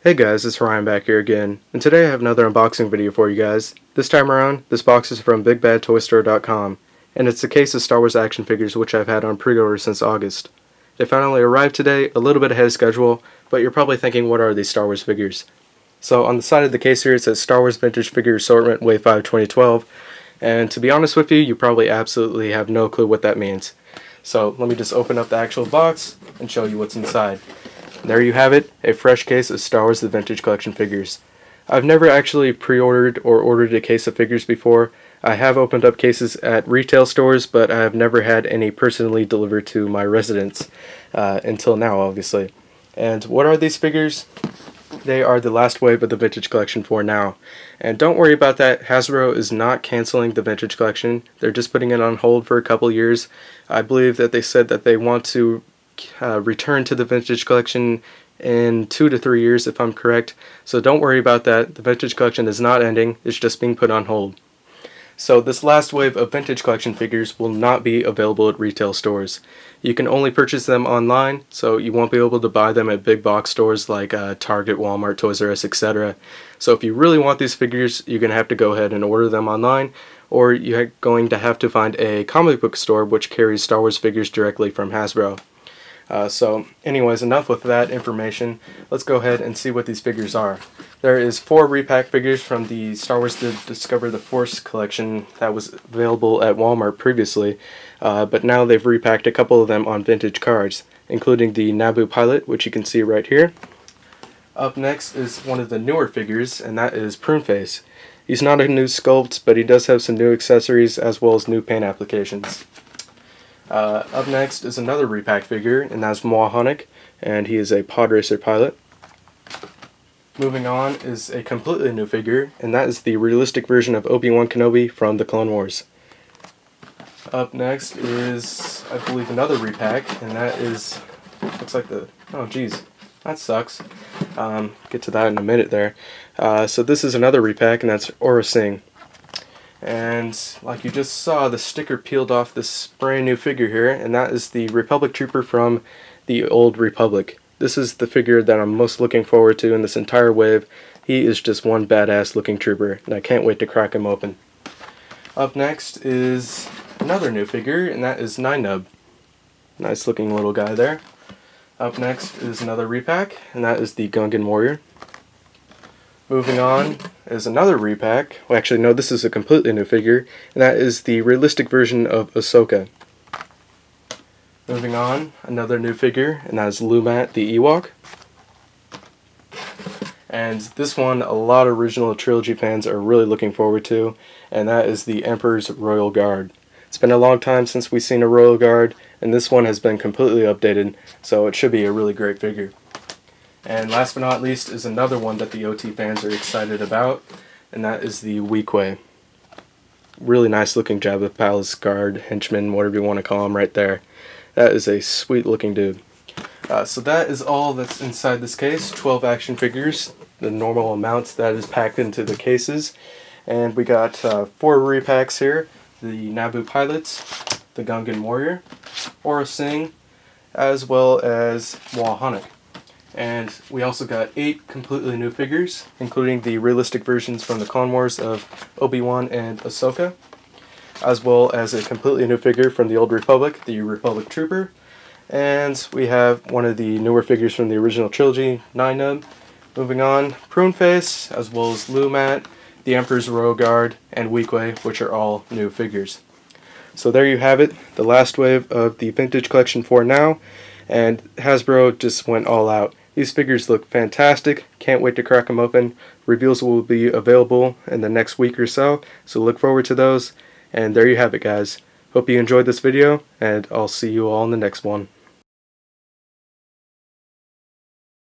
Hey guys, it's Ryan back here again, and today I have another unboxing video for you guys. This time around, this box is from BigBadToyStore.com, and it's a case of Star Wars action figures which I've had on pre-order since August. They finally arrived today, a little bit ahead of schedule, but you're probably thinking, what are these Star Wars figures? So on the side of the case here it says Star Wars Vintage Figure Assortment Wave 5 2012, and to be honest with you, you probably absolutely have no clue what that means. So let me just open up the actual box and show you what's inside. There you have it, a fresh case of Star Wars The Vintage Collection figures. I've never actually pre-ordered or ordered a case of figures before. I have opened up cases at retail stores, but I have never had any personally delivered to my residence until now, obviously. And what are these figures? They are the last wave of the Vintage Collection for now. And don't worry about that, Hasbro is not canceling the Vintage Collection. They're just putting it on hold for a couple years. I believe that they said that they want to return to the Vintage Collection in 2 to 3 years, if I'm correct. So don't worry about that. The Vintage Collection is not ending, it's just being put on hold. So this last wave of Vintage Collection figures will not be available at retail stores. You can only purchase them online, so you won't be able to buy them at big box stores like Target, Walmart, Toys R Us, etc. So if you really want these figures, you're going to have to go ahead and order them online, or you're going to have to find a comic book store which carries Star Wars figures directly from Hasbro. So anyways, enough with that information. Let's go ahead and see what these figures are. There is 4 repack figures from the Star Wars Discover the Force collection that was available at Walmart previously, but now they've repacked a couple of them on vintage cards, including the Naboo pilot, which you can see right here. Up next is one of the newer figures, and that is Pruneface. He's not a new sculpt, but he does have some new accessories as well as new paint applications. Up next is another repack figure, and that's Moahonic, and he is a pod racer pilot. Moving on is a completely new figure, and that is the realistic version of Obi-Wan Kenobi from the Clone Wars. Up next is, I believe, another repack, and that is, looks like the, oh geez, that sucks. Get to that in a minute there. So this is another repack, and that's Aurra Sing. And like you just saw, the sticker peeled off this brand new figure here, and that is the Republic Trooper from the Old Republic. This is the figure that I'm most looking forward to in this entire wave. He is just one badass looking trooper, and I can't wait to crack him open. Up next is another new figure, and that is Ninub. Nice looking little guy there. Up next is another repack, and that is the Gungan Warrior. Moving on is another repack. Well, actually, no, this is a completely new figure, and that is the realistic version of Ahsoka. Moving on, another new figure, and that is Lumat the Ewok. And this one, a lot of original trilogy fans are really looking forward to, and that is the Emperor's Royal Guard. It's been a long time since we've seen a Royal Guard, and this one has been completely updated, so it should be a really great figure. And last but not least is another one that the OT fans are excited about, and that is the Weequay. Really nice looking Jabba Palace guard, henchman, whatever you want to call him right there. That is a sweet looking dude. So that is all that's inside this case. 12 action figures, the normal amount that is packed into the cases. And we got 4 repacks here. The Naboo pilots, the Gungan Warrior, Aurra Sing, as well as Moahonic. And we also got 8 completely new figures, including the realistic versions from the Clone Wars of Obi-Wan and Ahsoka, as well as a completely new figure from the Old Republic, the Republic Trooper. And we have one of the newer figures from the original trilogy, Ninub. Moving on, Pruneface, as well as Lumat, the Emperor's Royal Guard, and Weequay, which are all new figures. So there you have it, the last wave of the Vintage Collection for now, and Hasbro just went all out. These figures look fantastic, can't wait to crack them open. Reveals will be available in the next week or so look forward to those. And there you have it, guys. Hope you enjoyed this video, and I'll see you all in the next one.